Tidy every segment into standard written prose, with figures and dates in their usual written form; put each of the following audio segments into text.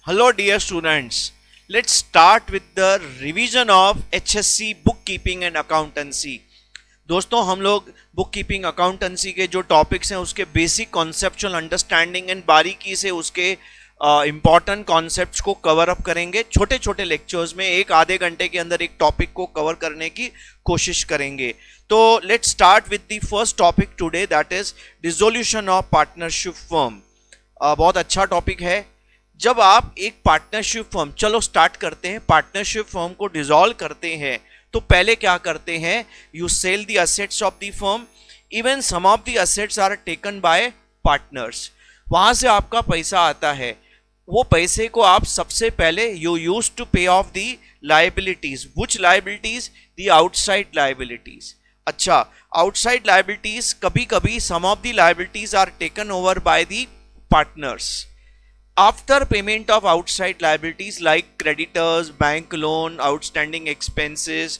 Hello dear students, let's start with the revision of HSC bookkeeping and accountancy. दोस्तों हम लोग book keeping accountancy के जो topics हैं उसके बेसिक कॉन्सेप्चुअल अंडरस्टैंडिंग एंड बारीकी से उसके इम्पॉर्टेंट कॉन्सेप्ट्स को कवर अप करेंगे। छोटे छोटे लेक्चर्स में एक आधे घंटे के अंदर एक टॉपिक को कवर करने की कोशिश करेंगे। तो let's start with the first topic today, that is dissolution of partnership firm. बहुत अच्छा टॉपिक है। जब आप एक पार्टनरशिप फर्म, चलो स्टार्ट करते हैं, पार्टनरशिप फर्म को डिसॉल्व करते हैं तो पहले क्या करते हैं? You sell the assets of the firm, even some of the assets are taken by partners. वहां से आपका पैसा आता है, वो पैसे को आप सबसे पहले you use to pay off the liabilities. Which liabilities? The outside liabilities. अच्छा, आउटसाइड लाइबिलिटीज, कभी कभी some of the liabilities are taken over by the partners after payment of outside liabilities like creditors, bank loan, outstanding expenses,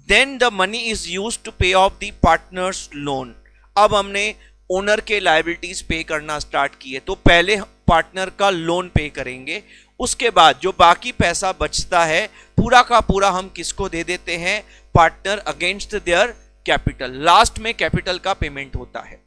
then the money is used to pay off the partner's loan. अब हमने owner के liabilities पे करना start किए तो पहले partner का loan पे करेंगे, उसके बाद जो बाकी पैसा बचता है पूरा का पूरा हम किसको दे देते हैं? Partner against their capital. Last में कैपिटल का पेमेंट होता है।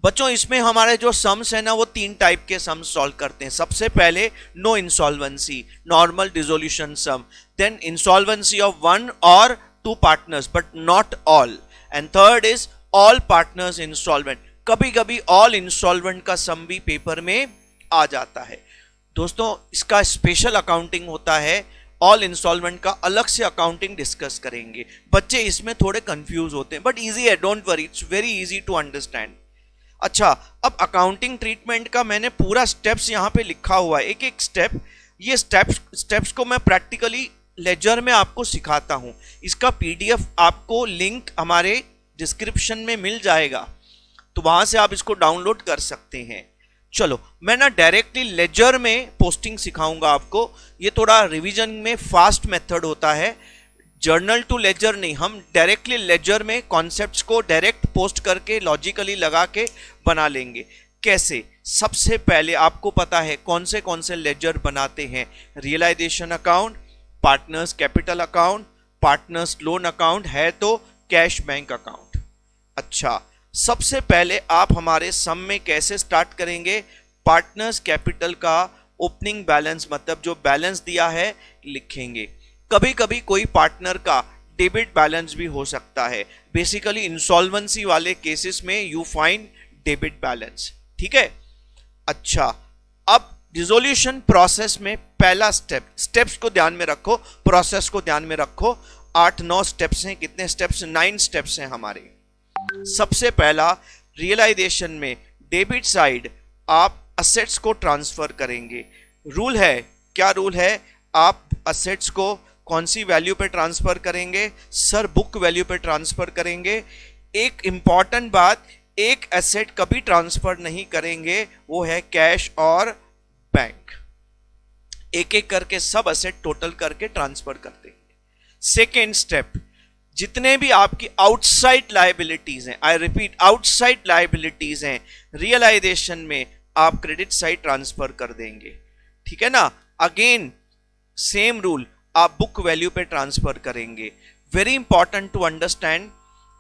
बच्चों इसमें हमारे जो सम्स है ना, वो तीन टाइप के सम्स सॉल्व करते हैं। सबसे पहले no insolvency, normal dissolution some, then insolvency of one और two partners but not all, and third is all partners insolvent. कभी कभी ऑल इंसॉल्वेंट का सम भी पेपर में आ जाता है। दोस्तों इसका स्पेशल अकाउंटिंग होता है, ऑल इंस्टॉलमेंट का अलग से अकाउंटिंग डिस्कस करेंगे। बच्चे इसमें थोड़े कंफ्यूज होते हैं बट इजी है, don't worry, it's very easy to understand. अच्छा, अब अकाउंटिंग ट्रीटमेंट का मैंने पूरा स्टेप्स यहाँ पे लिखा हुआ है, एक एक स्टेप। ये स्टेप्स को मैं प्रैक्टिकली लेजर में आपको सिखाता हूँ। इसका पीडीएफ आपको लिंक हमारे डिस्क्रिप्शन में मिल जाएगा, तो वहाँ से आप इसको डाउनलोड कर सकते हैं। चलो मैं ना डायरेक्टली लेजर में पोस्टिंग सिखाऊंगा आपको। ये थोड़ा रिविजन में फास्ट मेथड होता है, जर्नल टू लेजर नहीं, हम डायरेक्टली लेजर में कॉन्सेप्ट्स को डायरेक्ट पोस्ट करके लॉजिकली लगा के बना लेंगे। कैसे? सबसे पहले आपको पता है कौन से लेजर बनाते हैं? Realisation account, partners capital account, partners loan account है तो कैश बैंक अकाउंट। अच्छा, सबसे पहले आप हमारे सम में कैसे स्टार्ट करेंगे? पार्टनर्स कैपिटल का ओपनिंग बैलेंस, मतलब जो बैलेंस दिया है लिखेंगे। कभी कभी कोई पार्टनर का डेबिट बैलेंस भी हो सकता है। बेसिकली इंसॉल्वेंसी वाले केसेस में यू फाइंड डेबिट बैलेंस, ठीक है। अच्छा, अब डिसोल्यूशन प्रोसेस में पहला स्टेप्स को ध्यान में रखो, प्रोसेस को ध्यान में रखो। 8-9 स्टेप्स हैं। कितने स्टेप्स? 9 स्टेप्स हैं हमारे। सबसे पहला, रियलाइजेशन में डेबिट साइड आप असेट्स को ट्रांसफर करेंगे। रूल है, क्या रूल है? आप असेट्स को कौन सी वैल्यू पे ट्रांसफर करेंगे? सर बुक वैल्यू पे ट्रांसफर करेंगे। एक इंपॉर्टेंट बात, एक एसेट कभी ट्रांसफर नहीं करेंगे, वो है कैश और बैंक। एक एक करके सब एसेट टोटल करके ट्रांसफर कर देंगे। सेकेंड स्टेप, जितने भी आपकी आउटसाइड लाइबिलिटीज हैं, आई रिपीट आउटसाइड लाइबिलिटीज हैं, रियलाइजेशन में आप क्रेडिट साइड ट्रांसफर कर देंगे, ठीक है ना। अगेन सेम रूल, आप बुक वैल्यू पे ट्रांसफर करेंगे। वेरी इंपॉर्टेंट टू अंडरस्टैंड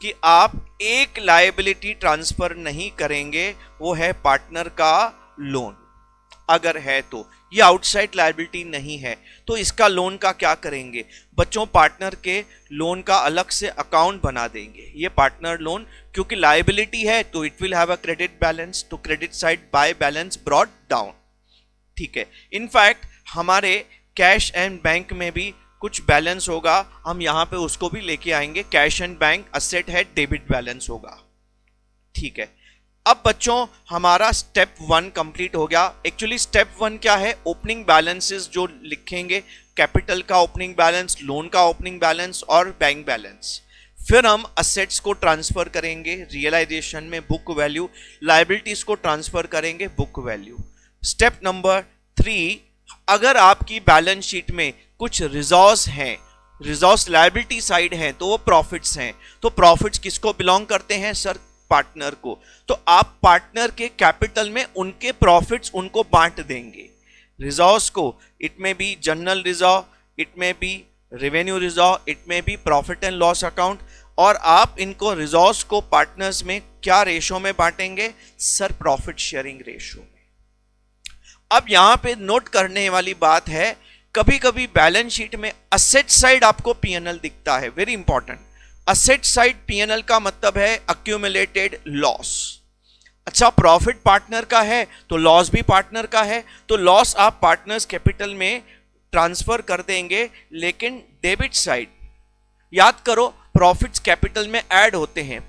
कि आप एक लायबिलिटी ट्रांसफर नहीं करेंगे, वो है पार्टनर का लोन। अगर है तो ये आउटसाइड लायबिलिटी नहीं है तो इसका लोन का क्या करेंगे? बच्चों पार्टनर के लोन का अलग से अकाउंट बना देंगे। ये पार्टनर लोन क्योंकि लायबिलिटी है तो it will have a credit balance, तो credit side by balance brought down, ठीक है। इनफैक्ट हमारे कैश एंड बैंक में भी कुछ बैलेंस होगा, हम यहां पे उसको भी लेके आएंगे। कैश एंड बैंक असेट है, डेबिट बैलेंस होगा, ठीक है। अब बच्चों हमारा स्टेप 1 कंप्लीट हो गया। एक्चुअली स्टेप 1 क्या है? ओपनिंग बैलेंसेस जो लिखेंगे, कैपिटल का ओपनिंग बैलेंस, लोन का ओपनिंग बैलेंस और बैंक बैलेंस। फिर हम असेट्स को ट्रांसफर करेंगे रियलाइजेशन में बुक वैल्यू, लायबिलिटीज को ट्रांसफर करेंगे बुक वैल्यू। स्टेप नंबर 3, अगर आपकी बैलेंस शीट में कुछ रिजर्व्स हैं, रिजर्व्स लायबिलिटी साइड हैं, तो वो प्रॉफिट्स हैं। तो प्रॉफिट्स किसको बिलोंग करते हैं? सर पार्टनर को। तो आप पार्टनर के कैपिटल में उनके प्रॉफिट्स उनको बांट देंगे। रिजर्व्स को, it may be general reserve, it may be revenue reserve, it may be profit and loss account, और आप इनको रिजर्व्स को पार्टनर्स में क्या रेशो में बांटेंगे सर? प्रॉफिट शेयरिंग रेशो में। अब यहां पे नोट करने वाली बात है, कभी कभी बैलेंस शीट में असेट साइड आपको पीएनएल दिखता है, very important. Asset side PNL का मतलब है अक्यूमुलेटेड लॉस। अच्छा, प्रॉफिट पार्टनर का है तो लॉस भी पार्टनर का है, तो लॉस आप पार्टनर्स कैपिटल में ट्रांसफर कर देंगे, लेकिन डेबिट साइड याद करो प्रॉफिट्स कैपिटल में ऐड होते हैं।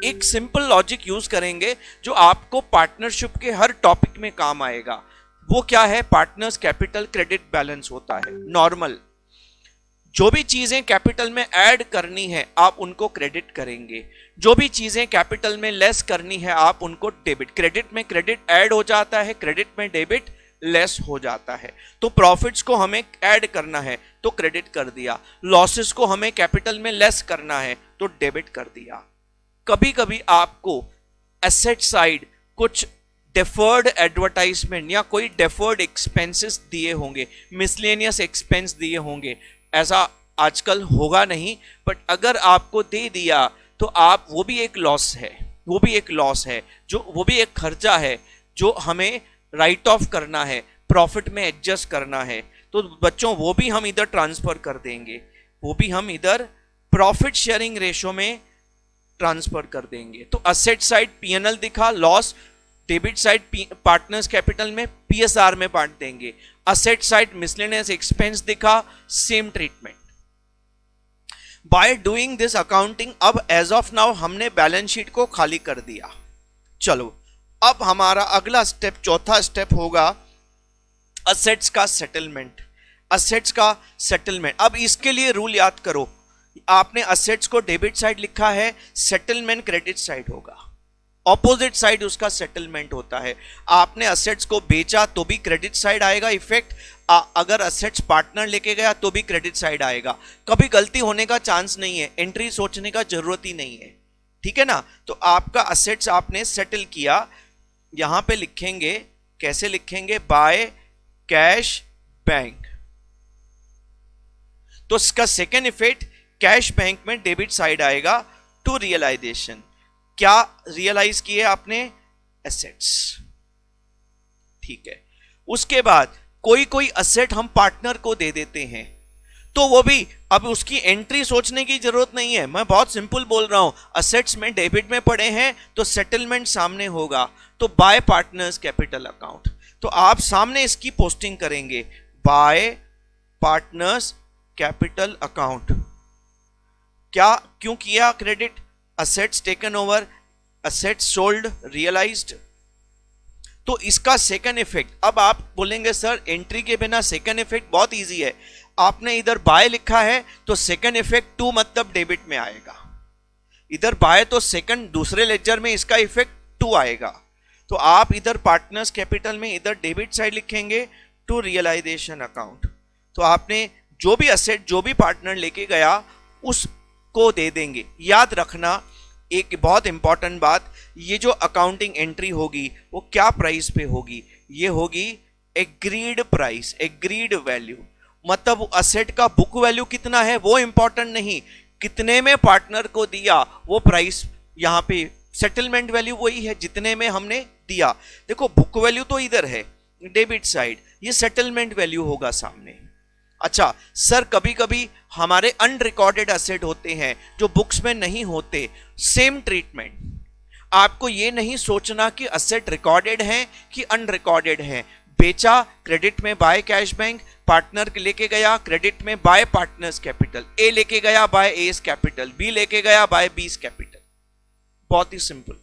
एक सिंपल लॉजिक यूज करेंगे जो आपको पार्टनरशिप के हर टॉपिक में काम आएगा। वो क्या है? पार्टनर्स कैपिटल क्रेडिट बैलेंस होता है नॉर्मल। जो भी चीजें कैपिटल में ऐड करनी है आप उनको क्रेडिट करेंगे, जो भी चीजें कैपिटल में लेस करनी है आप उनको डेबिट। क्रेडिट में क्रेडिट ऐड हो जाता है, क्रेडिट में डेबिट लेस हो जाता है। तो प्रॉफिट्स को हमें ऐड करना है तो क्रेडिट कर दिया, लॉसेस को हमें कैपिटल में लेस करना है तो डेबिट कर दिया। कभी कभी आपको एसेट साइड कुछ डेफर्ड एडवर्टाइजमेंट या कोई डेफर्ड एक्सपेंसेस दिए होंगे, मिसलेनियस एक्सपेंस दिए होंगे, ऐसा आजकल होगा नहीं, बट अगर आपको दे दिया तो आप, वो भी एक लॉस है, वो भी एक लॉस है, जो वो भी एक खर्चा है जो हमें राइट ऑफ करना है, प्रॉफिट में एडजस्ट करना है। तो बच्चों वो भी हम इधर ट्रांसफर कर देंगे, वो भी हम इधर प्रॉफिट शेयरिंग रेशो में ट्रांसफर कर देंगे। तो असेट साइड पीएनएल दिखा, loss, debit side partners capital में पीएसआर में बांट देंगे। असेट साइड मिसलेनियस एक्सपेंस दिखा, same treatment. By doing this accounting अब एज ऑफ नाउ हमने बैलेंस शीट को खाली कर दिया। चलो अब हमारा अगला स्टेप, चौथा स्टेप होगा असेट्स का सेटलमेंट। असेट्स का सेटलमेंट, अब इसके लिए रूल याद करो, आपने असेट्स को डेबिट साइड लिखा है, सेटलमेंट क्रेडिट साइड होगा, ऑपोजिट साइड उसका सेटलमेंट होता है। आपने असेट्स को बेचा तो भी क्रेडिट साइड आएगा इफेक्ट, अगर असेट्स पार्टनर लेके गया तो भी क्रेडिट साइड आएगा। कभी गलती होने का चांस नहीं है, एंट्री सोचने का जरूरत ही नहीं है, ठीक है ना। तो आपका असेट्स आपने सेटल किया, यहां पे लिखेंगे, कैसे लिखेंगे? Bye cash bank. तो इसका सेकेंड इफेक्ट कैश बैंक में डेबिट साइड आएगा टू रियलाइजेशन। क्या रियलाइज किए आपने? एसेट्स, ठीक है। उसके बाद कोई कोई असेट हम पार्टनर को दे देते हैं, तो वो भी अब उसकी एंट्री सोचने की जरूरत नहीं है, मैं बहुत सिंपल बोल रहा हूं। असेट्स में डेबिट में पड़े हैं तो सेटलमेंट सामने होगा, तो बाय पार्टनर्स कैपिटल अकाउंट। तो आप सामने इसकी पोस्टिंग करेंगे, बाय पार्टनर्स कैपिटल अकाउंट। क्या क्यों किया credit? Assets taken over, assets sold, realised. तो इसका सेकंड इफेक्ट, अब आप बोलेंगे सर एंट्री के बिना सेकंड इफेक्ट बहुत इजी है। आपने इधर बाय लिखा है तो सेकंड इफेक्ट टू मतलब डेबिट में आएगा, इधर बाय तो सेकंड दूसरे लेजर में इसका इफेक्ट टू आएगा। तो आप इधर पार्टनर्स कैपिटल में इधर डेबिट साइड लिखेंगे टू रियलाइजेशन अकाउंट। तो आपने जो भी असेट जो भी पार्टनर लेके गया उसको दे देंगे। याद रखना एक बहुत इंपॉर्टेंट बात, ये जो अकाउंटिंग एंट्री होगी वो क्या प्राइस पे होगी? ये होगी एग्रीड प्राइस, एग्रीड वैल्यू। मतलब असेट का बुक वैल्यू कितना है वो इंपॉर्टेंट नहीं, कितने में पार्टनर को दिया वो प्राइस, यहां पे सेटलमेंट वैल्यू वही है जितने में हमने दिया। देखो बुक वैल्यू तो इधर है डेबिट साइड, ये सेटलमेंट वैल्यू होगा सामने। अच्छा सर कभी कभी हमारे अनरिकॉर्डेड असेट होते हैं जो बुक्स में नहीं होते, सेम ट्रीटमेंट। आपको ये नहीं सोचना कि असेट रिकॉर्डेड है कि अनरिकॉर्डेड है। बेचा क्रेडिट में बाय कैश बैंक, पार्टनर लेके गया क्रेडिट में बाय पार्टनर्स कैपिटल, ए लेके गया बाय एस कैपिटल, बी लेके गया बाय बीस कैपिटल। बहुत ही सिंपल,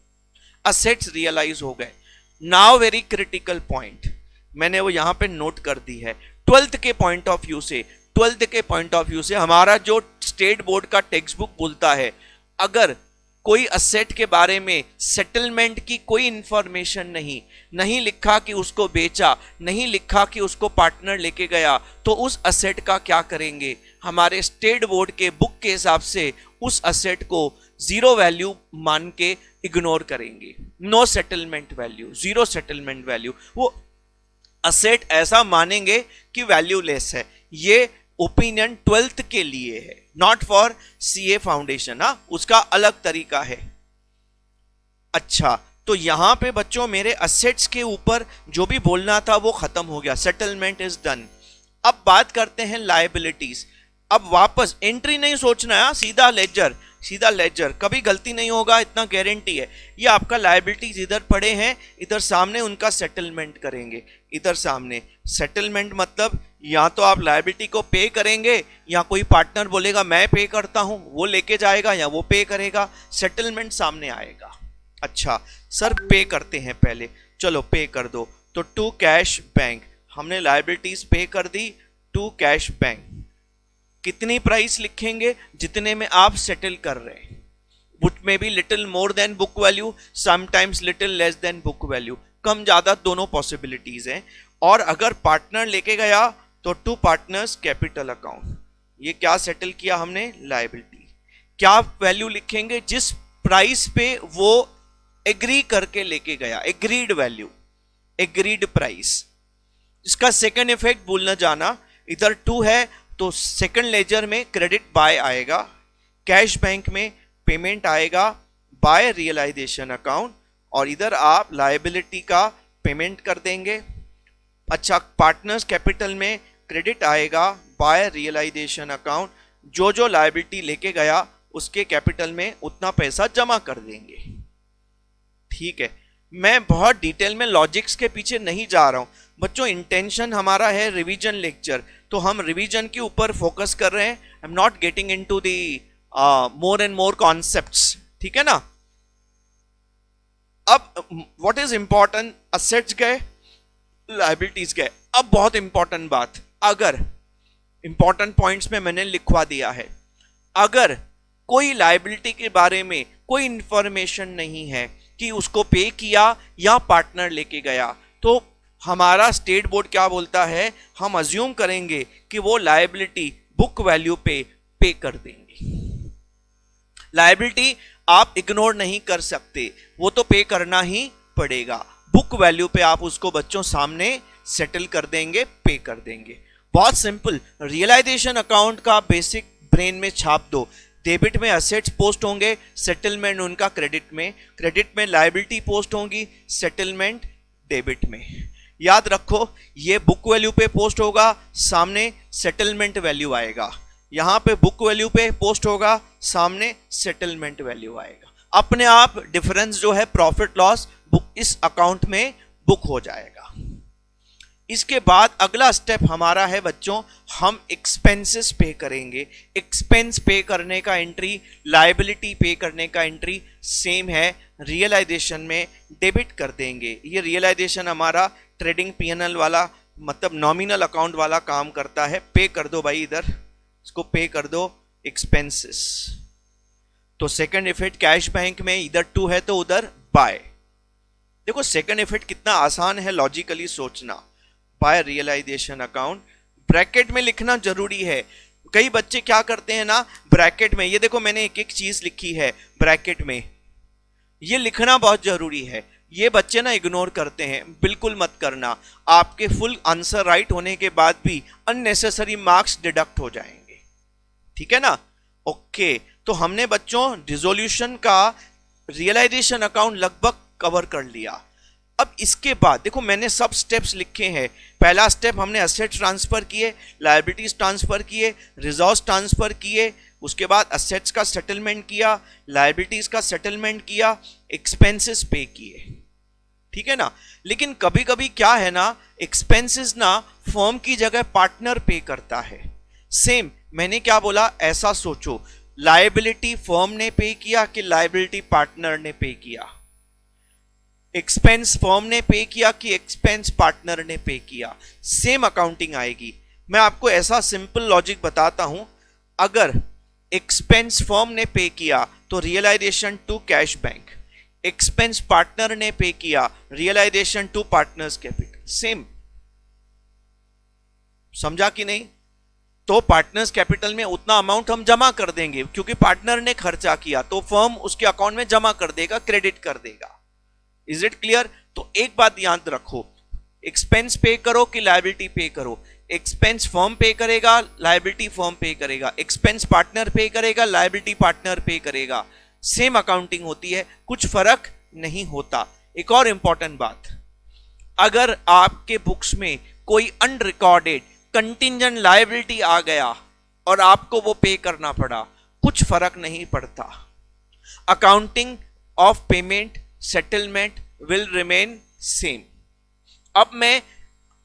असेट्स रियलाइज हो गए। नाउ वेरी क्रिटिकल पॉइंट, मैंने वो यहां पे नोट कर दी है। 12th के पॉइंट ऑफ व्यू से, 12th के पॉइंट ऑफ व्यू से हमारा जो स्टेट बोर्ड का टेक्स्ट बुक बोलता है, अगर कोई असेट के बारे में सेटलमेंट की कोई इंफॉर्मेशन नहीं लिखा कि उसको बेचा, नहीं लिखा कि उसको पार्टनर लेके गया, तो उस असेट का क्या करेंगे? हमारे स्टेट बोर्ड के बुक के हिसाब से उस असेट को जीरो वैल्यू मान के इग्नोर करेंगे। No settlement value, zero settlement value. वो असेट ऐसा मानेंगे कि वैल्यूलेस है। ये ओपिनियन 12th के लिए है, नॉट फॉर सीए फाउंडेशन। उसका अलग तरीका है। अच्छा, तो यहां पे बच्चों मेरे असेट्स के ऊपर जो भी बोलना था वो खत्म हो गया, सेटलमेंट इज डन। अब बात करते हैं लायबिलिटीज। अब वापस एंट्री नहीं सोचना है, सीधा लेजर, सीधा लेजर, कभी गलती नहीं होगा, इतना गारंटी है। ये आपका लायबिलिटीज इधर पड़े हैं, इधर सामने उनका सेटलमेंट करेंगे। इधर सामने सेटलमेंट मतलब या तो आप लायबिलिटी को पे करेंगे, या कोई पार्टनर बोलेगा मैं पे करता हूं, वो लेके जाएगा या वो पे करेगा, सेटलमेंट सामने आएगा। अच्छा सर पे करते हैं पहले, चलो पे कर दो। तो टू कैश बैंक, हमने लायबिलिटीज पे कर दी टू कैश बैंक। कितनी प्राइस लिखेंगे? जितने में आप सेटल कर रहे हैं। बुक में भी little more than book value, sometimes little less than book value, कम ज्यादा दोनों पॉसिबिलिटीज हैं। और अगर पार्टनर लेके गया तो टू पार्टनर्स कैपिटल अकाउंट। ये क्या सेटल किया हमने? लायबिलिटी। क्या वैल्यू लिखेंगे? जिस प्राइस पे वो एग्री करके लेके गया, एग्रीड वैल्यू, एग्रीड प्राइस। इसका सेकंड इफेक्ट भूल न जाना, इधर टू है तो सेकंड लेजर में क्रेडिट बाय आएगा, कैश बैंक में पेमेंट आएगा बाय रियलाइजेशन अकाउंट, और इधर आप लायबिलिटी का पेमेंट कर देंगे। अच्छा, पार्टनर्स कैपिटल में क्रेडिट आएगा बाय रियलाइजेशन अकाउंट, जो जो लायबिलिटी लेके गया उसके कैपिटल में उतना पैसा जमा कर देंगे। ठीक है, मैं बहुत डिटेल में लॉजिक्स के पीछे नहीं जा रहा हूं बच्चों, इंटेंशन हमारा है रिवीजन लेक्चर, तो हम रिवीजन के ऊपर फोकस कर रहे हैं। I am not getting into the more and more concepts, ठीक है ना। अब व्हाट इज इंपॉर्टेंट, असेट्स गए, लायबिलिटीज गए। अब बहुत इंपॉर्टेंट बात, अगर इंपॉर्टेंट पॉइंट्स में मैंने लिखवा दिया है, अगर कोई लायबिलिटी के बारे में कोई इंफॉर्मेशन नहीं है कि उसको पे किया या पार्टनर लेके गया, तो हमारा स्टेट बोर्ड क्या बोलता है, हम अज्यूम करेंगे कि वो लायबिलिटी बुक वैल्यू पे कर देंगे। लायबिलिटी आप इग्नोर नहीं कर सकते, वो तो पे करना ही पड़ेगा। बुक वैल्यू पे आप उसको बच्चों सामने सेटल कर देंगे, पे कर देंगे। बहुत सिंपल, रियलाइजेशन अकाउंट का बेसिक ब्रेन में छाप दो। डेबिट में असेट्स पोस्ट होंगे, सेटलमेंट उनका क्रेडिट में लायबिलिटी पोस्ट होंगी, सेटलमेंट डेबिट में। याद रखो, ये बुक वैल्यू पे पोस्ट होगा, सामने सेटलमेंट वैल्यू आएगा। यहां पे बुक वैल्यू पे पोस्ट होगा, सामने सेटलमेंट वैल्यू आएगा। अपने आप डिफरेंस जो है प्रॉफिट लॉस बुक इस अकाउंट में बुक हो जाएगा। इसके बाद अगला स्टेप हमारा है बच्चों, हम एक्सपेंसेस पे करेंगे। एक्सपेंस पे करने का एंट्री, लायबिलिटी पे करने का एंट्री सेम है, रियलाइजेशन में डेबिट कर देंगे। ये रियलाइजेशन हमारा ट्रेडिंग पीएनएल वाला मतलब नॉमिनल अकाउंट वाला काम करता है। पे कर दो भाई, इधर इसको पे कर दो एक्सपेंसेस। तो सेकंड इफेक्ट कैश बैंक में इधर टू है तो उधर बाय। देखो सेकंड इफेक्ट कितना आसान है लॉजिकली सोचना। बाय रियलाइजेशन अकाउंट, ब्रैकेट में लिखना जरूरी है। कई बच्चे क्या करते हैं ना, ब्रैकेट में, ये देखो मैंने एक एक चीज लिखी है ब्रैकेट में, ये लिखना बहुत जरूरी है। ये बच्चे ना इग्नोर करते हैं, बिल्कुल मत करना। आपके फुल आंसर राइट होने के बाद भी अननेसेसरी मार्क्स डिडक्ट हो जाएंगे, ठीक है ना। ओके, तो हमने बच्चों डिसोल्यूशन का रियलाइजेशन अकाउंट लगभग कवर कर लिया। अब इसके बाद देखो मैंने सब स्टेप्स लिखे हैं। पहला स्टेप हमने असेट्स ट्रांसफर किए, लायबिलिटीज ट्रांसफर किए, रिजर्व्स ट्रांसफर किए, उसके बाद असेट्स का सेटलमेंट किया, लायबिलिटीज का सेटलमेंट किया, एक्सपेंसेस पे किए, ठीक है ना। लेकिन कभी कभी क्या है ना, एक्सपेंसेस ना फर्म की जगह पार्टनर पे करता है। सेम मैंने क्या बोला, ऐसा सोचो, लायबिलिटी फर्म ने पे किया कि लायबिलिटी पार्टनर ने पे किया, एक्सपेंस फर्म ने पे किया कि एक्सपेंस पार्टनर ने पे किया, सेम अकाउंटिंग आएगी। मैं आपको ऐसा सिंपल लॉजिक बताता हूं, अगर एक्सपेंस फर्म ने पे किया तो realisation to cash bank, expense partner ने पे किया realisation to partners capital, same. समझा कि नहीं? तो पार्टनर्स कैपिटल में उतना अमाउंट हम जमा कर देंगे क्योंकि पार्टनर ने खर्चा किया, तो फर्म उसके अकाउंट में जमा कर देगा, क्रेडिट कर देगा। Is it clear? तो एक बात याद रखो, एक्सपेंस पे करो कि लायबिलिटी पे करो, एक्सपेंस फर्म पे करेगा, लायबिलिटी फर्म पे करेगा, एक्सपेंस पार्टनर पे करेगा, लायबिलिटी पार्टनर पे करेगा, सेम अकाउंटिंग होती है, कुछ फर्क नहीं होता। एक और इंपॉर्टेंट बात, अगर आपके बुक्स में कोई अनरिकॉर्डेड कंटिंजेंट लायबिलिटी आ गया और आपको वो पे करना पड़ा, कुछ फर्क नहीं पड़ता, accounting of payment settlement will remain same. अब मैं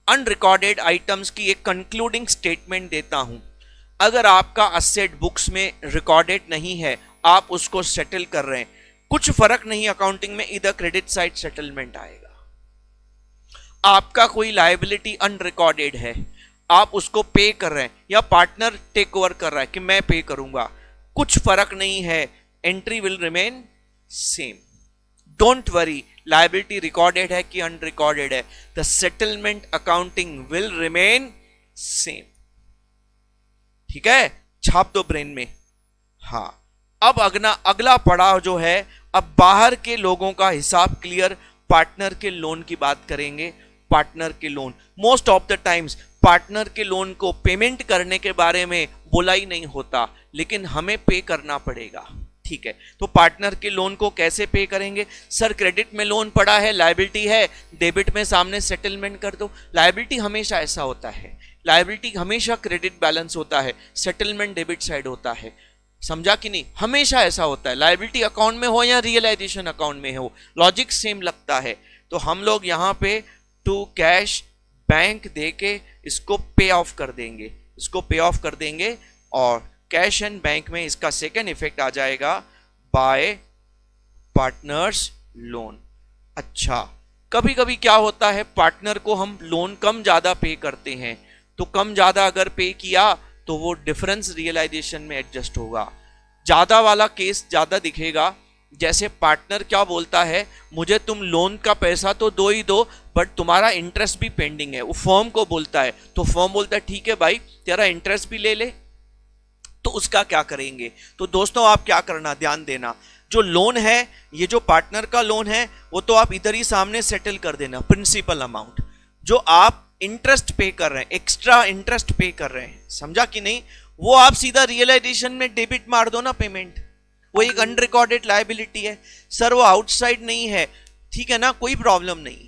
अनरिकॉर्डेड आइटम्स की एक कंक्लूडिंग स्टेटमेंट देता हूं। अगर आपका असेट बुक्स में रिकॉर्डेड नहीं है, आप उसको सेटल कर रहे हैं, कुछ फर्क नहीं अकाउंटिंग में, इधर क्रेडिट साइड सेटलमेंट आएगा। आपका कोई लायबिलिटी अनरिकॉर्डेड है, आप उसको पे कर रहे हैं या पार्टनर टेक ओवर कर रहा है कि मैं पे करूंगा, कुछ फर्क नहीं है, entry will remain same. Don't worry, liability recorded है कि अनरिकॉर्डेड है, the settlement accounting will remain same. ठीक है, छाप दो ब्रेन में। हाँ, अब अगला पड़ाव जो है, अब बाहर के लोगों का हिसाब क्लियर, पार्टनर के लोन की बात करेंगे। पार्टनर के loan, most of the times partner के लोन को पेमेंट करने के बारे में बोला ही नहीं होता, लेकिन हमें पे करना पड़ेगा। ठीक है, तो पार्टनर के लोन को कैसे पे करेंगे? सर क्रेडिट में लोन पड़ा है, लायबिलिटी है, डेबिट में सामने सेटलमेंट कर दो। लायबिलिटी हमेशा ऐसा होता है, लायबिलिटी हमेशा क्रेडिट बैलेंस होता है, सेटलमेंट डेबिट साइड होता है। समझा कि नहीं? हमेशा ऐसा होता है, लायबिलिटी अकाउंट में हो या रियलाइजेशन अकाउंट में हो, लॉजिक सेम लगता है। तो हम लोग यहाँ पे टू कैश बैंक दे के इसको पे ऑफ कर देंगे, इसको पे ऑफ कर देंगे, और कैश एंड बैंक में इसका सेकेंड इफेक्ट आ जाएगा बाय पार्टनर्स लोन। अच्छा, कभी कभी क्या होता है, पार्टनर को हम लोन कम ज्यादा पे करते हैं, तो कम ज्यादा अगर पे किया तो वो डिफरेंस रियलाइजेशन में एडजस्ट होगा, ज्यादा वाला केस ज्यादा दिखेगा। जैसे पार्टनर क्या बोलता है, मुझे तुम लोन का पैसा तो दो ही दो, बट तुम्हारा इंटरेस्ट भी पेंडिंग है, वो फर्म को बोलता है, तो फर्म बोलता है ठीक है भाई, तेरा इंटरेस्ट भी ले ले। तो उसका क्या करेंगे? तो दोस्तों आप क्या करना, ध्यान देना, जो लोन है, ये जो पार्टनर का लोन है, वो तो आप इधर ही सामने सेटल कर देना, प्रिंसिपल अमाउंट। जो आप इंटरेस्ट पे कर रहे हैं, एक्स्ट्रा इंटरेस्ट पे कर रहे हैं, समझा कि नहीं, वो आप सीधा रियलाइजेशन में डेबिट मार दो ना पेमेंट। वो एक अनरिकॉर्डेड लायबिलिटी है, सर वो आउटसाइड नहीं है, ठीक है ना, कोई प्रॉब्लम नहीं,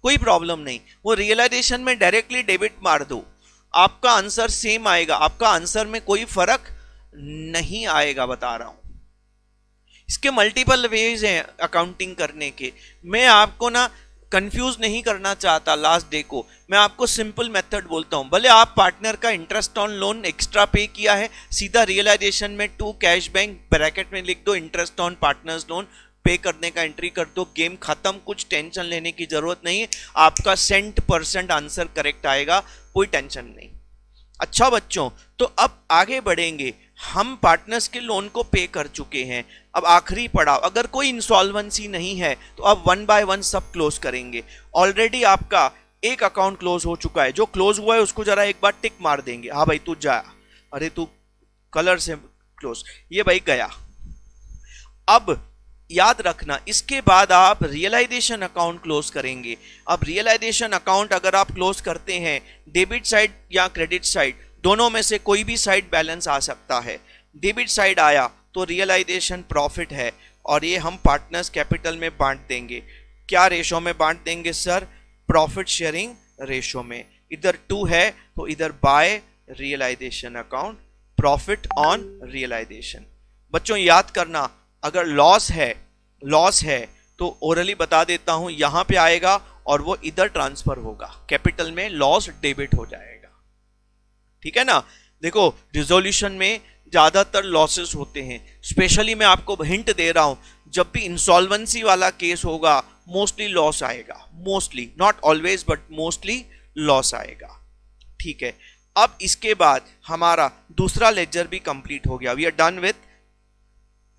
कोई प्रॉब्लम नहीं, वो रियलाइजेशन में डायरेक्टली डेबिट मार दो, आपका आंसर सेम आएगा, आपका आंसर में कोई फर्क नहीं आएगा, बता रहा हूं। इसके मल्टीपल वेज हैं अकाउंटिंग करने के, मैं आपको ना कंफ्यूज नहीं करना चाहता। लास्ट डे को मैं आपको सिंपल मेथड बोलता हूं, भले आप पार्टनर का इंटरेस्ट ऑन लोन एक्स्ट्रा पे किया है, सीधा रियलाइजेशन में टू कैश बैंक ब्रैकेट में लिख दो, इंटरेस्ट ऑन पार्टनर्स लोन पे करने का एंट्री कर दो, गेम खत्म, कुछ टेंशन लेने की जरूरत नहीं है, आपका 100% आंसर करेक्ट आएगा, कोई टेंशन नहीं। अच्छा बच्चों, तो अब आगे बढ़ेंगे, हम पार्टनर्स के लोन को पे कर चुके हैं, अब आखिरी पड़ाव, अगर कोई इंसॉल्वेंसी नहीं है तो अब 1 बाय 1 सब क्लोज करेंगे। ऑलरेडी आपका एक अकाउंट क्लोज हो चुका है, जो क्लोज हुआ है उसको जरा एक बार टिक मार देंगे, हाँ भाई तू जा, अरे तू कलर से क्लोज, ये भाई गया। अब याद रखना, इसके बाद आप रियलाइजेशन अकाउंट क्लोज करेंगे। अब रियलाइजेशन अकाउंट अगर आप क्लोज करते हैं, डेबिट साइड या क्रेडिट साइड, दोनों में से कोई भी साइड बैलेंस आ सकता है। डेबिट साइड आया तो रियलाइजेशन प्रॉफिट है, और ये हम पार्टनर्स कैपिटल में बांट देंगे। क्या रेशो में बांट देंगे सर? प्रॉफिट शेयरिंग रेशो में। इधर 2 है तो इधर by realisation account, profit on realisation. बच्चों याद करना, अगर लॉस है तो ओरली बता देता हूं, यहां पे आएगा और वो इधर ट्रांसफर होगा, कैपिटल में लॉस डेबिट हो जाएगा, ठीक है ना। देखो रिजोल्यूशन में ज्यादातर लॉसेस होते हैं, स्पेशली मैं आपको हिंट दे रहा हूं, जब भी इंसॉल्वेंसी वाला केस होगा मोस्टली लॉस आएगा, mostly, not always but mostly loss आएगा, ठीक है। अब इसके बाद हमारा दूसरा लेजर भी कंप्लीट हो गया, we are done with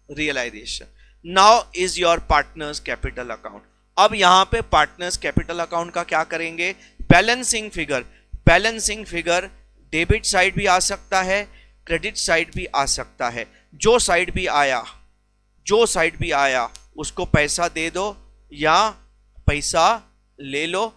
realisation. Now is your partners capital account. अब यहां पे पार्टनर्स कैपिटल अकाउंट का क्या करेंगे? Balancing figure, balancing figure debit side भी आ सकता है, क्रेडिट साइड भी आ सकता है। जो साइड भी आया उसको पैसा दे दो या पैसा ले लो,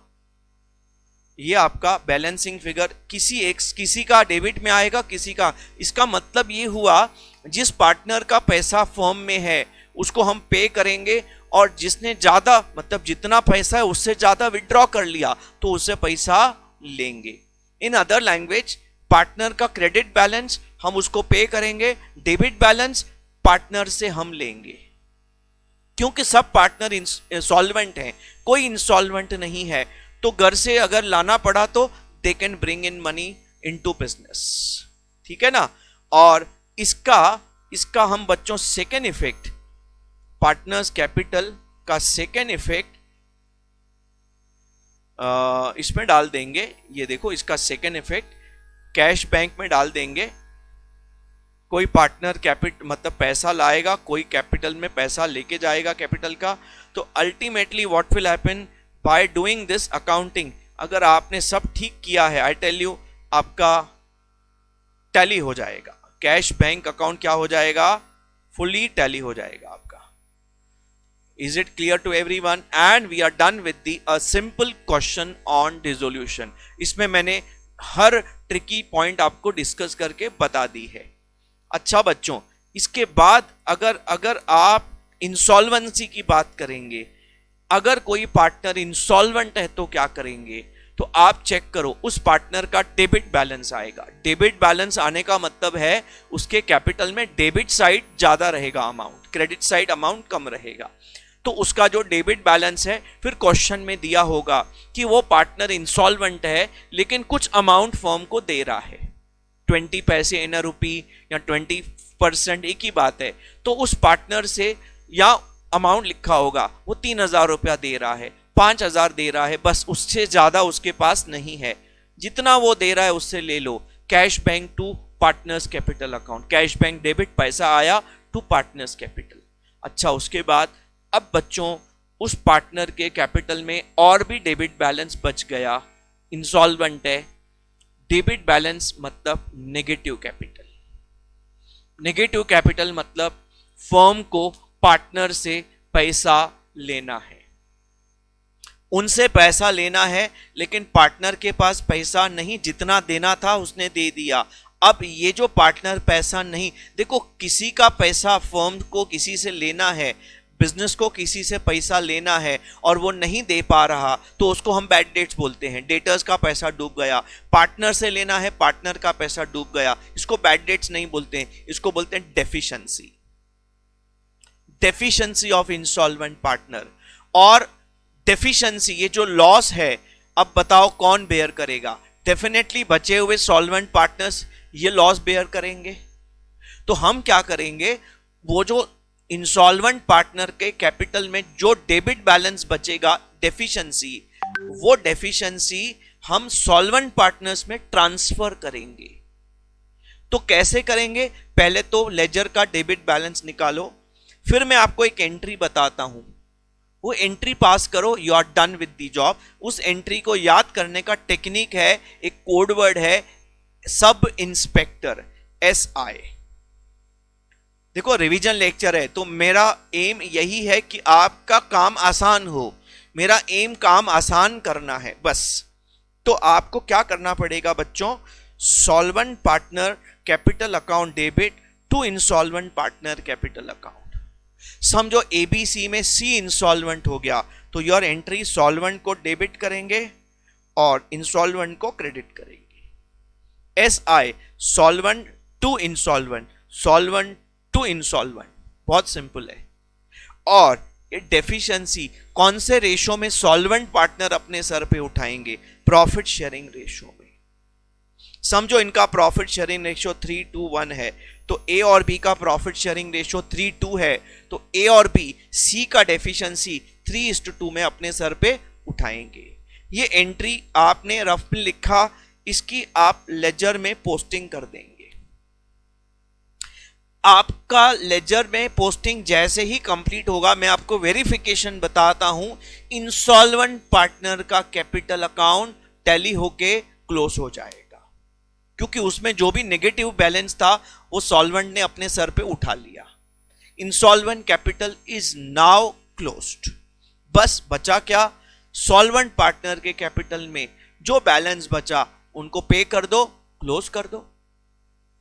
ये आपका बैलेंसिंग फिगर किसी का डेबिट में आएगा, किसी का। इसका मतलब ये हुआ जिस पार्टनर का पैसा फर्म में है उसको हम पे करेंगे, और जिसने ज्यादा मतलब जितना पैसा है उससे ज्यादा विड्रॉ कर लिया तो उससे पैसा लेंगे। इन अदर लैंग्वेज, पार्टनर का क्रेडिट बैलेंस हम उसको पे करेंगे, डेबिट बैलेंस पार्टनर से हम लेंगे। क्योंकि सब पार्टनर इंसॉल्वेंट हैं, कोई इंसॉल्वेंट नहीं है, तो घर से अगर लाना पड़ा तो they can bring in money into business, ठीक है ना। और इसका हम बच्चों सेकेंड इफेक्ट, पार्टनर्स कैपिटल का सेकेंड इफेक्ट इसमें डाल देंगे। ये देखो, इसका सेकेंड इफेक्ट कैश बैंक में डाल देंगे। कोई पार्टनर मतलब पैसा लाएगा, कोई कैपिटल में पैसा लेके जाएगा कैपिटल का। तो ultimately what will happen by doing this accounting, अगर आपने सब ठीक किया है, आई टेल यू, आपका टैली हो जाएगा, कैश बैंक अकाउंट क्या हो जाएगा, फुली टैली हो जाएगा आपका। Is it clear to everyone? And we are done with the simple question on dissolution. इसमें मैंने हर ट्रिकी पॉइंट आपको डिस्कस करके बता दी है। अच्छा बच्चों, इसके बाद अगर आप इंसॉल्वेंसी की बात करेंगे, अगर कोई पार्टनर इंसॉल्वेंट है तो क्या करेंगे, तो आप चेक करो, उस पार्टनर का डेबिट बैलेंस आएगा। डेबिट बैलेंस आने का मतलब है उसके कैपिटल में डेबिट साइड ज्यादा रहेगा अमाउंट, क्रेडिट साइड अमाउंट कम रहेगा। तो उसका जो डेबिट बैलेंस है, फिर क्वेश्चन में दिया होगा कि वो पार्टनर इंसॉल्वेंट है लेकिन कुछ अमाउंट फर्म को दे रहा है, 20 पैसे इन अ रुपी या 20%, एक ही बात है। तो उस पार्टनर से या अमाउंट लिखा होगा वो 3,000 रुपया दे रहा है, 5,000 दे रहा है, बस उससे ज्यादा उसके पास नहीं है, जितना वो दे रहा है उससे ले लो। Cash bank to partners capital account, cash bank debit, पैसा आया टू पार्टनर्स कैपिटल। अच्छा, उसके बाद अब बच्चों उस पार्टनर के कैपिटल में और भी डेबिट बैलेंस बच गया, इंसॉल्वेंट है। डेबिट बैलेंस मतलब नेगेटिव कैपिटल, नेगेटिव कैपिटल मतलब फर्म को पार्टनर से पैसा लेना है, उनसे पैसा लेना है, लेकिन पार्टनर के पास पैसा नहीं, जितना देना था उसने दे दिया। अब ये जो पार्टनर पैसा नहीं, देखो किसी का पैसा फर्म को किसी से लेना है, बिजनेस को किसी से पैसा लेना है और वो नहीं दे पा रहा, तो उसको हम बैड डेट्स बोलते हैं, डेटर्स का पैसा डूब गया। पार्टनर से लेना है, पार्टनर का पैसा डूब गया, इसको बैड डेट्स नहीं बोलते हैं, इसको बोलते हैं deficiency, deficiency of insolvent partner. और डेफिशिएंसी, ये जो लॉस है, अब बताओ कौन बेयर करेगा? डेफिनेटली बचे हुए सॉल्वेंट पार्टनर्स ये लॉस बेयर करेंगे। तो हम क्या करेंगे, वो जो इंसॉल्वेंट पार्टनर के कैपिटल में जो डेबिट बैलेंस बचेगा, डेफिशिएंसी, वो डेफिशिएंसी हम सॉल्वेंट पार्टनर्स में ट्रांसफर करेंगे। तो कैसे करेंगे? पहले तो लेजर का डेबिट बैलेंस निकालो, फिर मैं आपको एक एंट्री बताता हूं, वो एंट्री पास करो, you are done with the job. उस एंट्री को याद करने का टेक्निक है, एक कोड वर्ड है, सब इंस्पेक्टर, SI। देखो रिवीजन लेक्चर है, तो मेरा एम यही है कि आपका काम आसान हो, मेरा एम काम आसान करना है बस। तो आपको क्या करना पड़ेगा बच्चों, solvent partner capital account debit to insolvent partner capital account. समझो ABC में C इंसॉल्वेंट हो गया, तो योर एंट्री सॉल्वेंट को डेबिट करेंगे और इंसॉल्वेंट को क्रेडिट करेंगे। SI solvent to insolvent, solvent to insolvent, बहुत सिंपल है। और ये डेफिशिएंसी कौन से रेशो में सॉल्वेंट पार्टनर अपने सर पे उठाएंगे? प्रॉफिट शेयरिंग रेशो में। समझो इनका प्रॉफिट शेयरिंग रेशो 3:1 है, तो A और B का प्रॉफिट शेयरिंग रेशो 3:2 है, तो A और B C का डेफिशिएंसी 3:2 में अपने सर पे उठाएंगे। ये एंट्री आपने रफ में लिखा, इसकी आप लेजर में पोस्टिंग कर देंगे। आपका लेजर में पोस्टिंग जैसे ही कंप्लीट होगा, मैं आपको वेरिफिकेशन बताता हूं, इंसॉल्वेंट पार्टनर का कैपिटल अकाउंट टैली होके क्लोज हो जाएगा, क्योंकि उसमें जो भी नेगेटिव बैलेंस था वो सॉल्वेंट ने अपने सर पे उठा लिया। Insolvent capital is now closed. बस बचा क्या, सॉल्वेंट पार्टनर के कैपिटल में जो बैलेंस बचा उनको पे कर दो, क्लोज कर दो,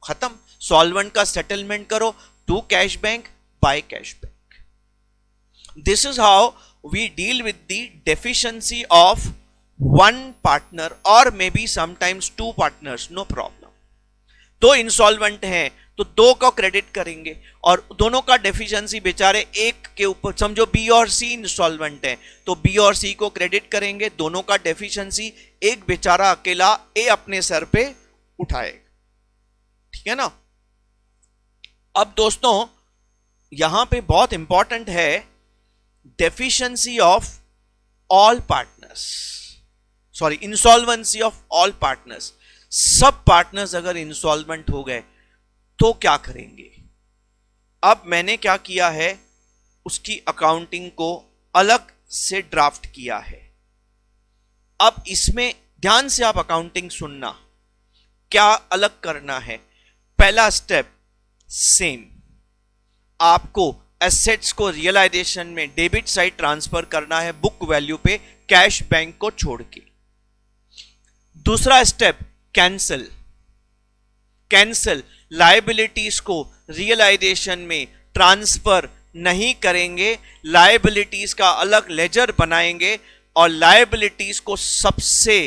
खत्म। सॉल्वेंट का सेटलमेंट करो to cash bank, by cash bank. This is how we deal with the deficiency of one partner और may be sometimes two partners, no problem. दो इंसॉल्वेंट हैं तो दो को क्रेडिट करेंगे और दोनों का डेफिशिएंसी बेचारे एक के ऊपर, समझो बी और सी इंस्टॉलमेंट है तो बी और सी को क्रेडिट करेंगे, दोनों का डेफिशिएंसी एक बेचारा अकेला ए अपने सर पे उठाएगा, ठीक है ना। अब दोस्तों यहां पे बहुत इंपॉर्टेंट है deficiency of all partners, sorry insolvency of all partners. सब पार्टनर्स अगर इंसॉल्वेंट हो गए तो क्या करेंगे। अब मैंने क्या किया है, उसकी अकाउंटिंग को अलग से ड्राफ्ट किया है। अब इसमें ध्यान से आप अकाउंटिंग सुनना, क्या अलग करना है। पहला स्टेप सेम, आपको एसेट्स को रियलाइजेशन में डेबिट साइड ट्रांसफर करना है बुक वैल्यू पे, कैश बैंक को छोड़ के। दूसरा स्टेप कैंसल, लायबिलिटीज को रियलाइजेशन में ट्रांसफर नहीं करेंगे, लायबिलिटीज का अलग लेजर बनाएंगे और लायबिलिटीज को सबसे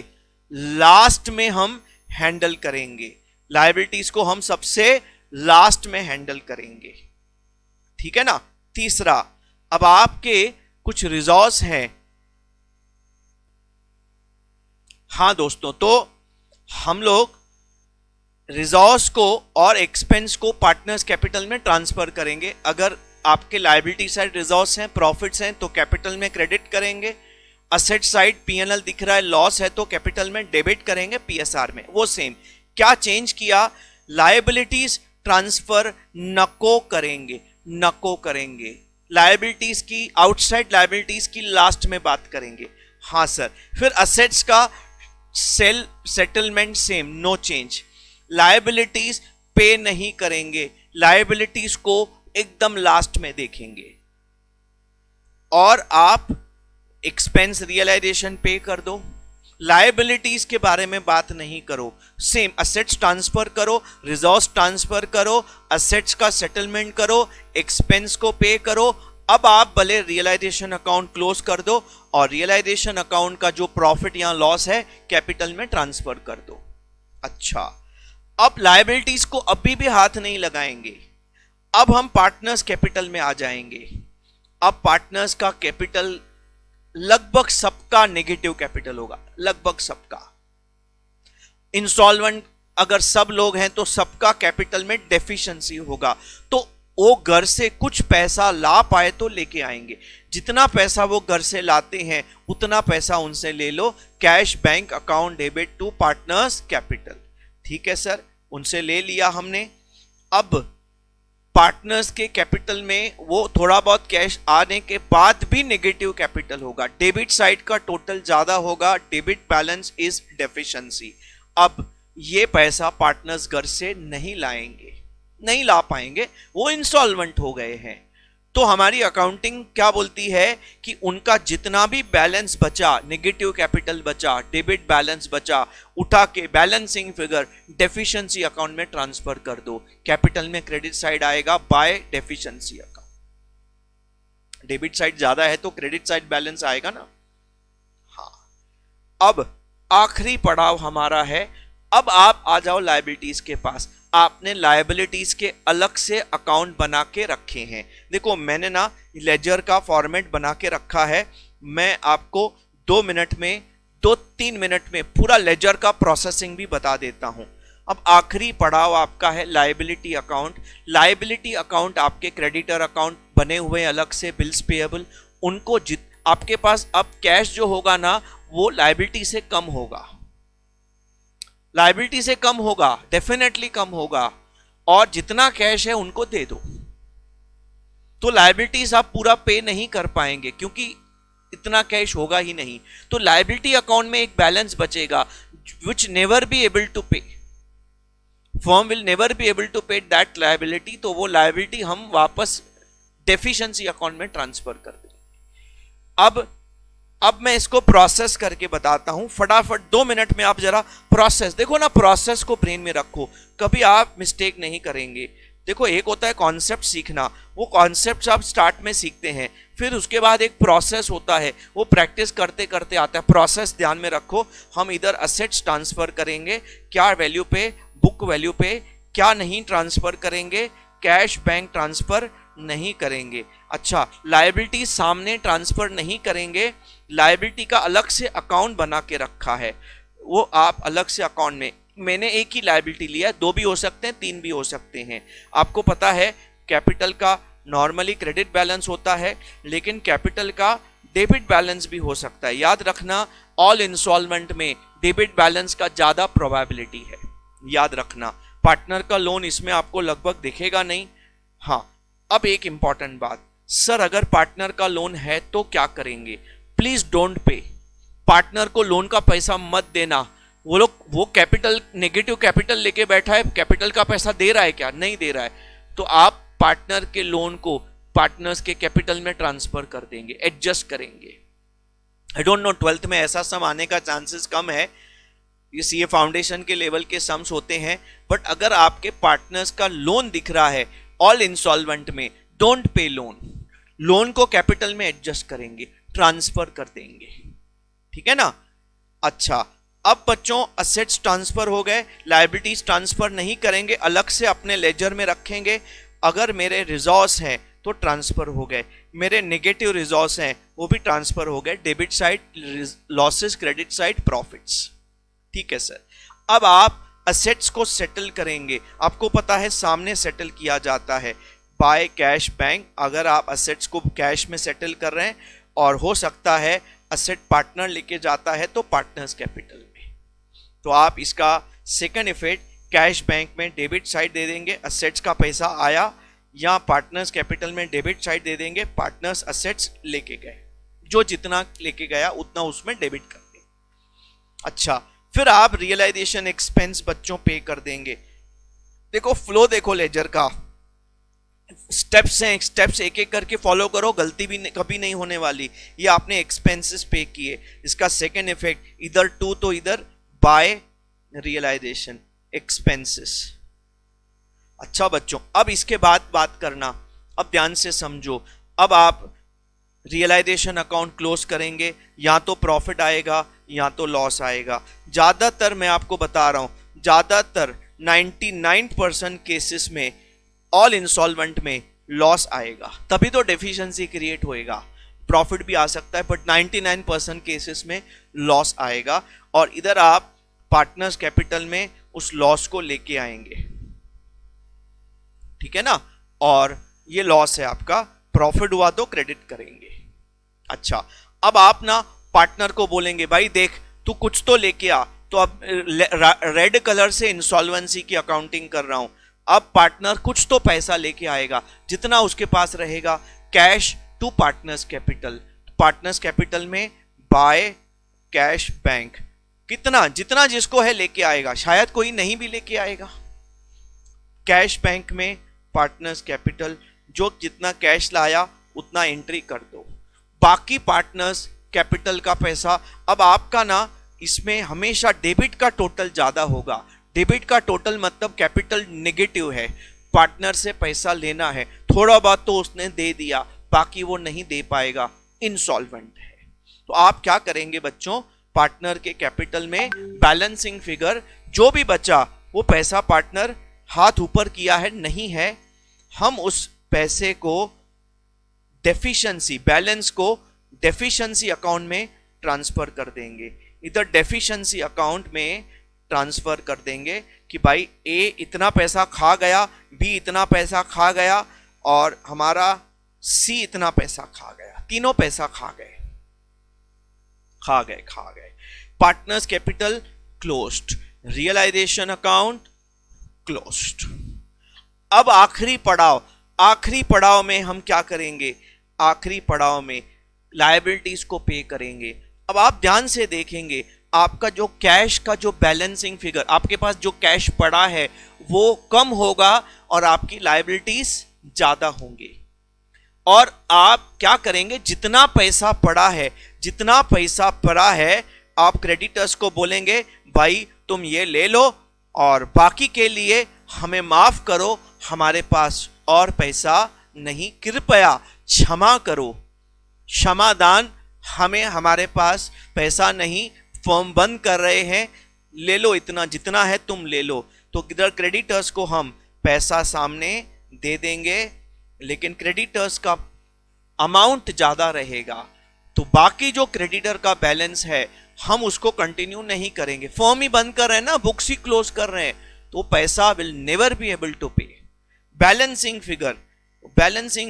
लास्ट में हम हैंडल करेंगे, लायबिलिटीज को हम सबसे लास्ट में हैंडल करेंगे, ठीक है ना। तीसरा, अब आपके कुछ रिजॉर्व्स हैं, हां दोस्तों, तो हम लोग रिजॉर्व्स को और एक्सपेंस को पार्टनर्स कैपिटल में ट्रांसफर करेंगे। अगर आपके लायबिलिटी साइड रिजॉर्व्स हैं, प्रॉफिट्स हैं तो कैपिटल में क्रेडिट करेंगे, असेट साइड पीएनएल दिख रहा है लॉस है तो कैपिटल में डेबिट करेंगे पीएसआर में। वो सेम, क्या चेंज किया, लायबिलिटीज ट्रांसफर नको करेंगे, लायबिलिटीज की, आउटसाइड लायबिलिटीज की लास्ट में बात करेंगे। हाँ सर, फिर असेट्स का settlement same, no change, liabilities pay नहीं करेंगे, लायबिलिटीज को एकदम लास्ट में देखेंगे और आप एक्सपेंस रियलाइजेशन पे कर दो, लायबिलिटीज के बारे में बात नहीं करो। सेम, असेट्स ट्रांसफर करो, रिजॉर्व्स ट्रांसफर करो, असेट्स का सेटलमेंट करो, एक्सपेंस को पे करो। अब आप भले रियलाइजेशन अकाउंट क्लोज कर दो और रियलाइजेशन अकाउंट का जो प्रॉफिट या लॉस है कैपिटल में ट्रांसफर कर दो। अच्छा, अब लायबिलिटीज को अभी भी हाथ नहीं लगाएंगे, अब हम पार्टनर्स कैपिटल में आ जाएंगे। अब पार्टनर्स का कैपिटल लगभग सबका नेगेटिव कैपिटल होगा, लगभग सबका। इंस्टॉलमेंट अगर सब लोग हैं तो सबका कैपिटल में डेफिशिएंसी होगा, तो वो घर से कुछ पैसा ला पाए तो लेके आएंगे, जितना पैसा वो घर से लाते हैं उतना पैसा उनसे ले लो, cash bank account debit to partners capital. ठीक है सर, उनसे ले लिया हमने। अब पार्टनर्स के कैपिटल में वो थोड़ा बहुत कैश आने के बाद भी नेगेटिव कैपिटल होगा, डेबिट साइड का टोटल ज्यादा होगा, डेबिट बैलेंस इज डेफिशिएंसी। अब ये पैसा पार्टनर्स घर से नहीं लाएंगे, नहीं ला पाएंगे, वो इंस्टॉलमेंट हो गए हैं। तो हमारी अकाउंटिंग क्या बोलती है कि उनका जितना भी बैलेंस बचा, नेगेटिव कैपिटल बचा, डेबिट बैलेंस बचा, उठा के बैलेंसिंग फिगर डेफिशिएंसी अकाउंट में ट्रांसफर कर दो। कैपिटल में क्रेडिट साइड आएगा by deficiency account, debit side ज्यादा है तो क्रेडिट साइड बैलेंस आएगा ना। हाँ, अब आखिरी पड़ाव हमारा है, अब आप आ जाओ लायबिलिटीज के पास। आपने लायबिलिटीज के अलग से अकाउंट बना के रखे हैं। देखो मैंने ना लेजर का फॉर्मेट बना के रखा है, मैं आपको 2-3 मिनट में पूरा लेजर का प्रोसेसिंग भी बता देता हूं। अब आखिरी पड़ाव आपका है लायबिलिटी अकाउंट। लायबिलिटी अकाउंट आपके क्रेडिटर अकाउंट बने हुए अलग से, बिल्स पेएबल, उनको आपके पास अब कैश जो होगा ना वो लायबिलिटी से कम होगा, लायबिलिटी से कम होगा, डेफिनेटली कम होगा, और जितना कैश है उनको दे दो। तो लायबिलिटीज आप पूरा पे नहीं कर पाएंगे क्योंकि इतना कैश होगा ही नहीं। तो लायबिलिटी अकाउंट में एक बैलेंस बचेगा which never be able to pay, firm will never be able to pay that liability. तो वो लायबिलिटी हम वापस डेफिशिएंसी अकाउंट में ट्रांसफर कर देंगे। अब अब मैं इसको प्रोसेस करके बताता हूं फटाफट, 2 मिनट में आप जरा प्रोसेस देखो ना, प्रोसेस को ब्रेन में रखो, कभी आप मिस्टेक नहीं करेंगे। देखो, एक होता है कॉन्सेप्ट सीखना, वो कॉन्सेप्ट आप स्टार्ट में सीखते हैं, फिर उसके बाद एक प्रोसेस होता है, वो प्रैक्टिस करते करते आता है। प्रोसेस ध्यान में रखो, हम इधर असेट्स ट्रांसफर करेंगे, क्या वैल्यू पे, बुक वैल्यू पे, क्या नहीं ट्रांसफर करेंगे, कैश बैंक ट्रांसफर नहीं करेंगे। अच्छा, लायबिलिटी सामने ट्रांसफर नहीं करेंगे, लायबिलिटी का अलग से अकाउंट बना के रखा है, वो आप अलग से अकाउंट में, मैंने एक ही लायबिलिटी लिया है, 2 भी हो सकते हैं, 3 भी हो सकते हैं। आपको पता है कैपिटल का नॉर्मली क्रेडिट बैलेंस होता है, लेकिन कैपिटल का डेबिट बैलेंस भी हो सकता है। याद रखना, ऑल इंस्टॉलमेंट में डेबिट बैलेंस का ज्यादा प्रोबेबिलिटी है, याद रखना। पार्टनर का लोन इसमें आपको लगभग दिखेगा नहीं। हाँ, अब एक इंपॉर्टेंट बात, सर अगर पार्टनर का लोन है तो क्या करेंगे? प्लीज डोंट पे, पार्टनर को लोन का पैसा मत देना। वो कैपिटल, नेगेटिव कैपिटल लेके बैठा है, कैपिटल का पैसा दे रहा है क्या? नहीं दे रहा है, तो आप पार्टनर के लोन को पार्टनर्स के कैपिटल में ट्रांसफर कर देंगे, एडजस्ट करेंगे। आई डोंट नो, 12th में ऐसा सम आने का चांसेस कम है, ये सीए फाउंडेशन के लेवल के सम्स होते हैं, बट अगर आपके पार्टनर्स का लोन दिख रहा है ऑल इंस्टॉलमेंट में, डोंट पे लोन, लोन को कैपिटल में एडजस्ट करेंगे, ट्रांसफर कर देंगे, ठीक है ना। अच्छा, अब बच्चों असेट्स ट्रांसफर हो गए, लायबिलिटीज ट्रांसफर नहीं करेंगे, अलग से अपने लेजर में रखेंगे। अगर मेरे रिजॉर्स हैं तो ट्रांसफर हो गए, मेरे नेगेटिव रिजॉर्स हैं वो भी ट्रांसफर हो गए, debit side losses, credit side profits, ठीक है सर। अब आप असेट्स को सेटल करेंगे, आपको पता है सामने सेटल किया जाता है बाय कैश बैंक, अगर आप असेट्स को कैश में सेटल कर रहे हैं, और हो सकता है असेट पार्टनर लेके जाता है तो पार्टनर्स कैपिटल में, तो आप इसका सेकंड इफेक्ट कैश बैंक में डेबिट साइड दे देंगे, असेट्स का पैसा आया, या पार्टनर्स कैपिटल में डेबिट साइड दे देंगे, पार्टनर्स असेट्स लेके गए, जो जितना लेके गया उतना उसमें डेबिट कर देंगे। अच्छा, फिर आप रियलाइजेशन एक्सपेंस बच्चों पे कर देंगे। देखो फ्लो, देखो लेजर का, स्टेप्स हैं, स्टेप्स एक एक करके फॉलो करो, गलती भी कभी नहीं होने वाली। ये आपने एक्सपेंसेस पे किए, इसका सेकंड इफेक्ट इधर टू, तो इधर बाय रियलाइजेशन एक्सपेंसेस। अच्छा बच्चों, अब इसके बाद बात करना, अब ध्यान से समझो, अब आप रियलाइजेशन अकाउंट क्लोज करेंगे, या तो प्रॉफिट आएगा या तो लॉस आएगा। ज्यादातर मैं आपको बता रहा हूं, ज्यादातर 99% केसेस में ऑल इंस्टॉलमेंट में लॉस आएगा, तभी तो डेफिशिएंसी क्रिएट होएगा। प्रॉफिट भी आ सकता है, बट 99% केसेस में लॉस आएगा, और इधर आप पार्टनर्स कैपिटल में उस लॉस को लेके आएंगे, ठीक है ना। और ये लॉस है आपका, प्रॉफिट हुआ तो क्रेडिट करेंगे। अच्छा, अब आप ना पार्टनर को बोलेंगे, भाई देख तू कुछ तो लेके आ, तो अब रेड कलर से इंसॉल्वेंसी की अकाउंटिंग कर रहा हूं, अब पार्टनर कुछ तो पैसा लेके आएगा, जितना उसके पास रहेगा, cash to partners capital, partners capital में बाय कैश बैंक, कितना जितना जिसको है लेके आएगा, शायद कोई नहीं भी लेके आएगा। कैश बैंक में पार्टनर्स कैपिटल, जो जितना कैश लाया उतना एंट्री कर दो, बाकी पार्टनर्स कैपिटल का पैसा। अब आपका ना इसमें हमेशा डेबिट का टोटल ज्यादा होगा, डेबिट का टोटल मतलब कैपिटल नेगेटिव है, पार्टनर से पैसा लेना है, थोड़ा बहुत तो उसने दे दिया, बाकी वो नहीं दे पाएगा, इंसॉल्वेंट है। तो आप क्या करेंगे बच्चों, पार्टनर के कैपिटल में बैलेंसिंग फिगर जो भी बचा वो पैसा पार्टनर हाथ ऊपर किया है नहीं है, हम उस पैसे को डेफिशिएंसी, बैलेंस को डेफिशिएंसी अकाउंट में ट्रांसफर कर देंगे। इधर डेफिशिएंसी अकाउंट में ट्रांसफर कर देंगे कि भाई ए इतना पैसा खा गया, बी इतना पैसा खा गया, और हमारा सी इतना पैसा खा गया, तीनों पैसा खा गए। Partners capital closed, realisation account closed. अब आखिरी पड़ाव में हम क्या करेंगे, आखिरी पड़ाव में लायबिलिटीज को पे करेंगे। अब आप ध्यान से देखेंगे, आपका जो कैश का जो बैलेंसिंग फिगर, आपके पास जो कैश पड़ा है वो कम होगा और आपकी लायबिलिटीज ज्यादा होंगी। और आप क्या करेंगे, जितना पैसा पड़ा है, जितना पैसा पड़ा है आप क्रेडिटर्स को बोलेंगे भाई तुम ये ले लो और बाकी के लिए हमें माफ करो, हमारे पास और पैसा नहीं, कृपया क्षमा करो, क्षमादान, हमें हमारे पास पैसा नहीं, फॉर्म बंद कर रहे हैं, ले लो इतना जितना है तुम ले लो। तो इधर क्रेडिटर्स को हम पैसा सामने दे देंगे, लेकिन क्रेडिटर्स का अमाउंट ज्यादा रहेगा, तो बाकी जो क्रेडिटर का बैलेंस है हम उसको कंटिन्यू नहीं करेंगे। फॉर्म ही बंद कर रहे हैं ना, बुक्स ही क्लोज कर रहे हैं, तो पैसा will never be able to pay. Balancing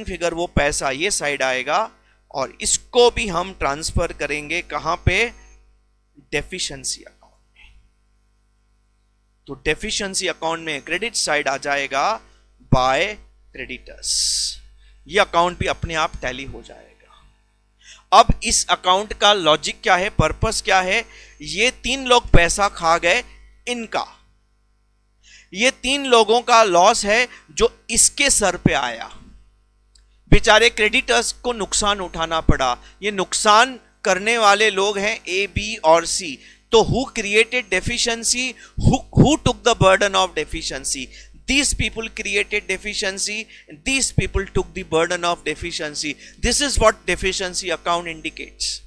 figure वो पैसा ये साइड आएगा और इसको भी हम ट्रांसफर करेंगे कहां पे, डेफिशिएंसी अकाउंट में। तो डेफिशिएंसी अकाउंट में क्रेडिट साइड आ जाएगा बाय क्रेडिटर्स, ये अकाउंट भी अपने आप टैली हो जाएगा। अब इस अकाउंट का लॉजिक क्या है, पर्पस क्या है, ये 3 लोग पैसा खा गए, इनका ये 3 लोगों का लॉस है जो इसके सर पे आया, बेचारे क्रेडिटर्स को नुकसान उठाना पड़ा। ये नुकसान करने वाले लोग हैं ए, बी और सी। तो who created deficiency, who took the burden of deficiency? These people created deficiency, these people took the burden of deficiency. This is what deficiency account indicates,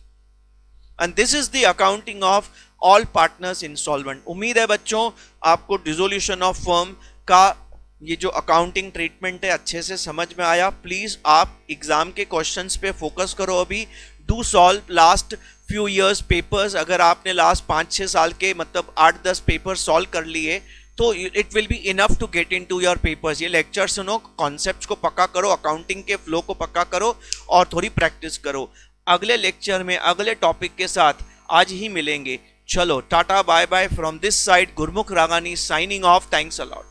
and this is the accounting of all partners insolvent. उम्मीद है बच्चों आपको dissolution of firm का ये जो accounting treatment है अच्छे से समझ में आया। प्लीज आप एग्जाम के क्वेश्चंस पे फोकस करो, अभी do solve last few years papers. अगर आपने लास्ट 5-6 साल के मतलब 8-10 पेपर सॉल्व कर लिए तो it will be enough to get into your papers. ये लेक्चर सुनो, कॉन्सेप्ट्स को पक्का करो, अकाउंटिंग के फ्लो को पक्का करो और थोड़ी प्रैक्टिस करो। अगले लेक्चर में अगले टॉपिक के साथ आज ही मिलेंगे। चलो tata bye bye from this side, Gurmukh Ragani signing off. Thanks a lot.